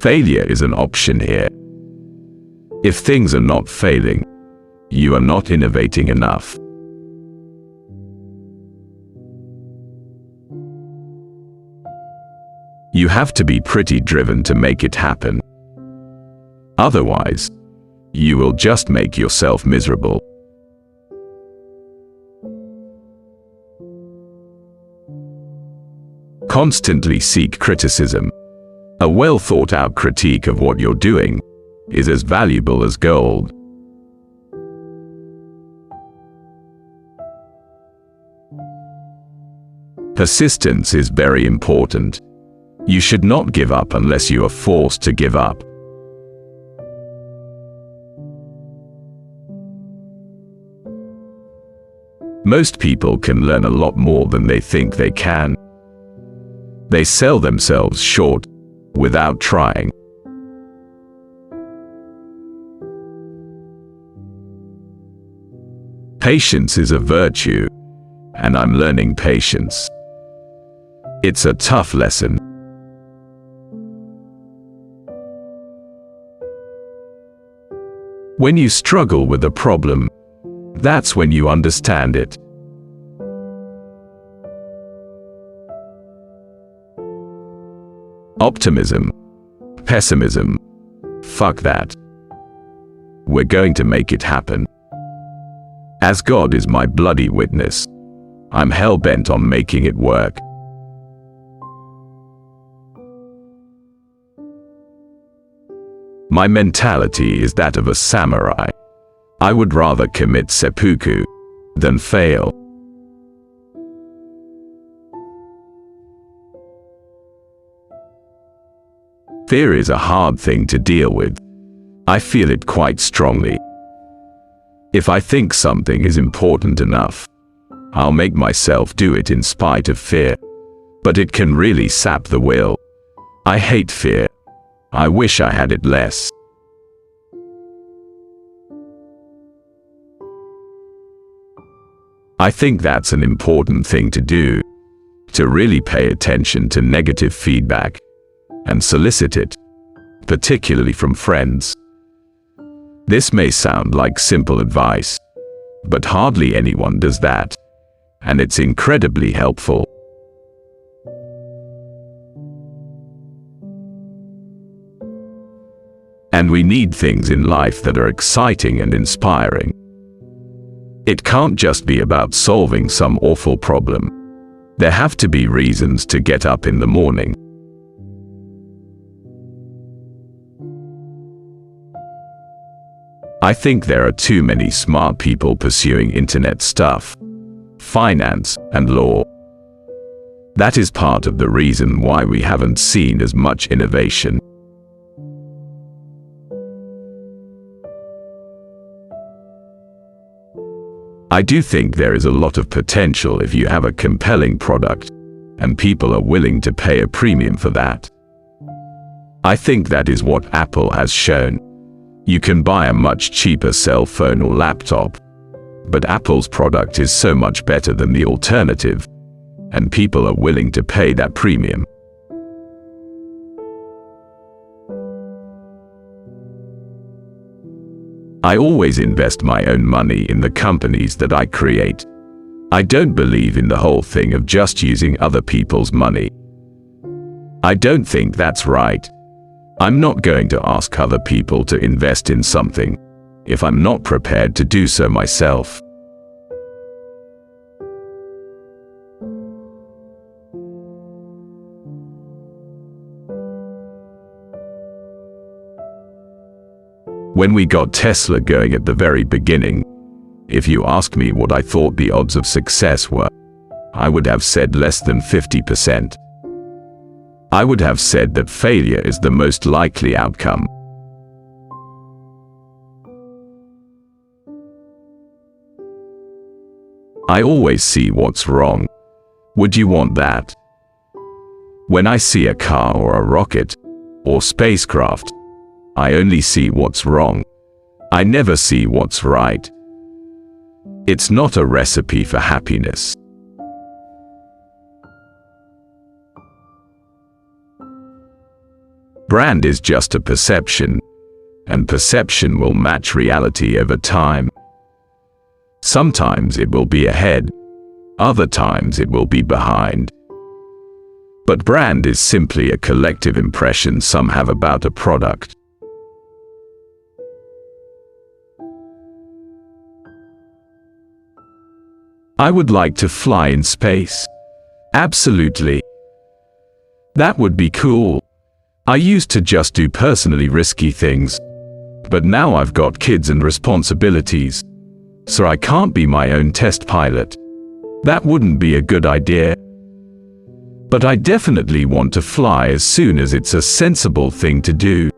Failure is an option here. If things are not failing, you are not innovating enough. You have to be pretty driven to make it happen. Otherwise, you will just make yourself miserable. Constantly seek criticism. A well-thought-out critique of what you're doing is as valuable as gold. Persistence is very important. You should not give up unless you are forced to give up. Most people can learn a lot more than they think they can. They sell themselves short without trying. Patience is a virtue, and I'm learning patience. It's a tough lesson. When you struggle with a problem, that's when you understand it. Optimism, pessimism, fuck that. We're going to make it happen. As God is my bloody witness, I'm hell-bent on making it work. My mentality is that of a samurai. I would rather commit seppuku than fail. Fear is a hard thing to deal with. I feel it quite strongly. If I think something is important enough, I'll make myself do it in spite of fear. But it can really sap the will. I hate fear. I wish I had it less. I think that's an important thing to do, to really pay attention to negative feedback and solicit it, particularly from friends. This may sound like simple advice, but hardly anyone does that, and it's incredibly helpful. And we need things in life that are exciting and inspiring. It can't just be about solving some awful problem. There have to be reasons to get up in the morning. I think there are too many smart people pursuing internet stuff, finance, and law. That is part of the reason why we haven't seen as much innovation. I do think there is a lot of potential if you have a compelling product, and people are willing to pay a premium for that. I think that is what Apple has shown. You can buy a much cheaper cell phone or laptop, but Apple's product is so much better than the alternative, and people are willing to pay that premium. I always invest my own money in the companies that I create. I don't believe in the whole thing of just using other people's money. I don't think that's right. I'm not going to ask other people to invest in something if I'm not prepared to do so myself. When we got Tesla going at the very beginning, if you asked me what I thought the odds of success were, I would have said less than 50%. I would have said that failure is the most likely outcome. I always see what's wrong. Would you want that? When I see a car or a rocket or spacecraft, I only see what's wrong. I never see what's right. It's not a recipe for happiness. Brand is just a perception, and perception will match reality over time. Sometimes it will be ahead, other times it will be behind. But brand is simply a collective impression some have about a product. I would like to fly in space. Absolutely. That would be cool. I used to just do personally risky things, but now I've got kids and responsibilities, so I can't be my own test pilot. That wouldn't be a good idea. But I definitely want to fly as soon as it's a sensible thing to do.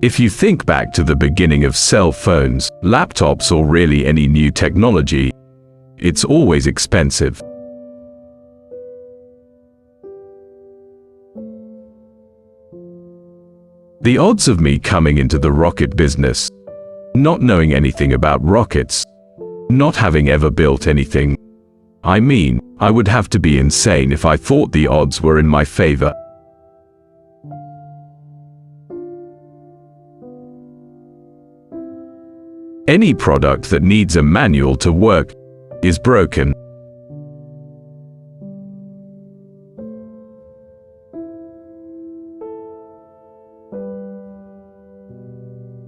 If you think back to the beginning of cell phones, laptops, or really any new technology, it's always expensive. The odds of me coming into the rocket business, not knowing anything about rockets, not having ever built anything, I mean, I would have to be insane if I thought the odds were in my favor. Any product that needs a manual to work is broken.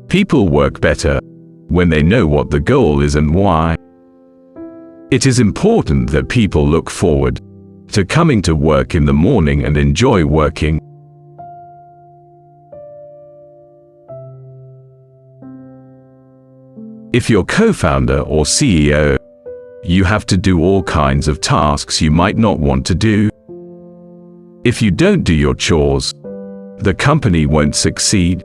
People work better when they know what the goal is and why. It is important that people look forward to coming to work in the morning and enjoy working. If you're co-founder or CEO, you have to do all kinds of tasks you might not want to do. If you don't do your chores, the company won't succeed.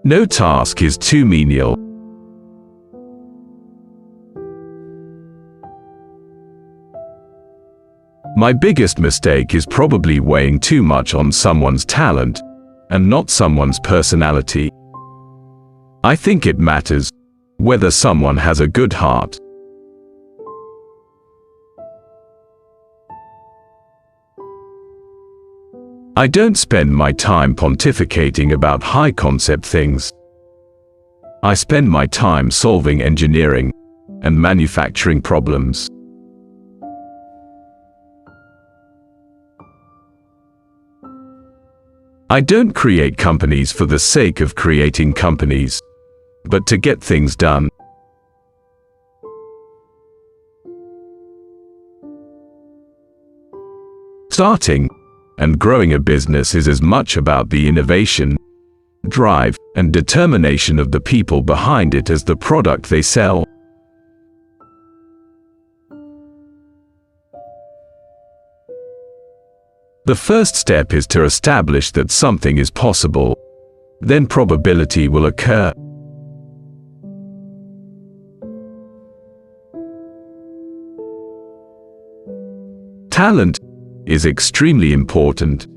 No task is too menial. My biggest mistake is probably weighing too much on someone's talent and not someone's personality. I think it matters whether someone has a good heart. I don't spend my time pontificating about high-concept things. I spend my time solving engineering and manufacturing problems. I don't create companies for the sake of creating companies, but to get things done. Starting and growing a business is as much about the innovation, drive, and determination of the people behind it as the product they sell. The first step is to establish that something is possible. Then probability will occur. Talent is extremely important.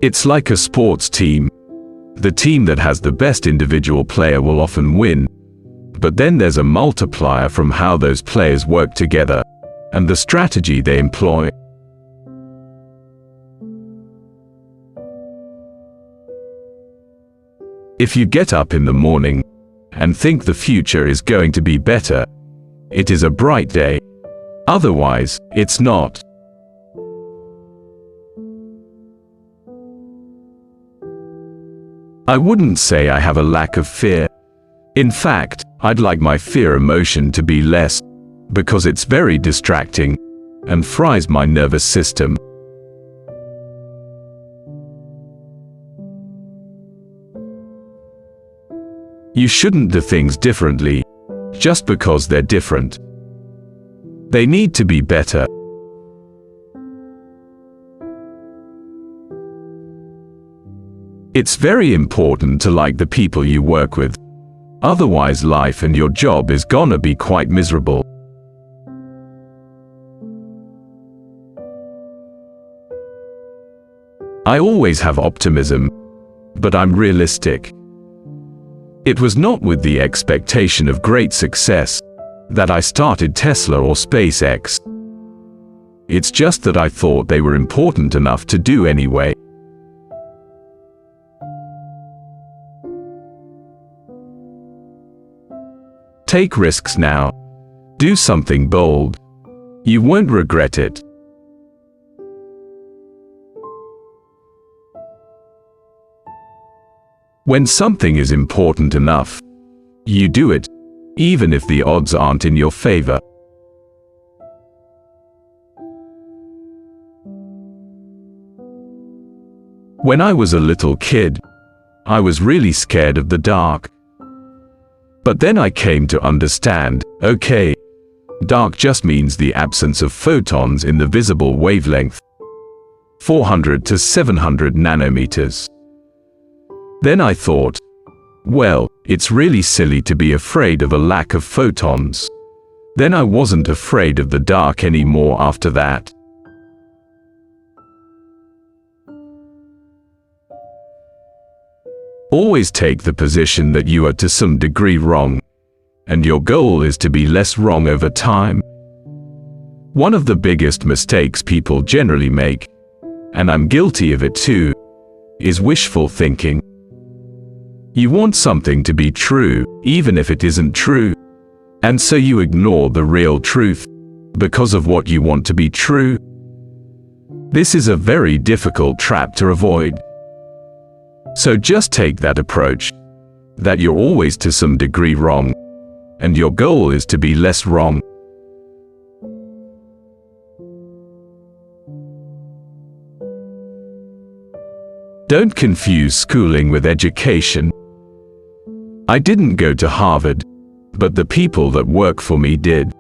It's like a sports team. The team that has the best individual player will often win, but then there's a multiplier from how those players work together and the strategy they employ. If you get up in the morning and think the future is going to be better, it is a bright day. Otherwise, it's not. I wouldn't say I have a lack of fear. In fact, I'd like my fear emotion to be less, because it's very distracting and fries my nervous system. You shouldn't do things differently just because they're different. They need to be better. It's very important to like the people you work with. Otherwise, life and your job is gonna be quite miserable. I always have optimism, but I'm realistic. It was not with the expectation of great success that I started Tesla or SpaceX. It's just that I thought they were important enough to do anyway. Take risks now. Do something bold. You won't regret it. When something is important enough, you do it, even if the odds aren't in your favor. When I was a little kid, I was really scared of the dark. But then I came to understand, okay, dark just means the absence of photons in the visible wavelength, 400 to 700 nanometers. Then I thought, well, it's really silly to be afraid of a lack of photons. Then I wasn't afraid of the dark anymore after that. Always take the position that you are to some degree wrong, and your goal is to be less wrong over time. One of the biggest mistakes people generally make, and I'm guilty of it too, is wishful thinking. You want something to be true, even if it isn't true, and so you ignore the real truth because of what you want to be true. This is a very difficult trap to avoid. So just take that approach, that you're always to some degree wrong, and your goal is to be less wrong. Don't confuse schooling with education. I didn't go to Harvard, but the people that work for me did.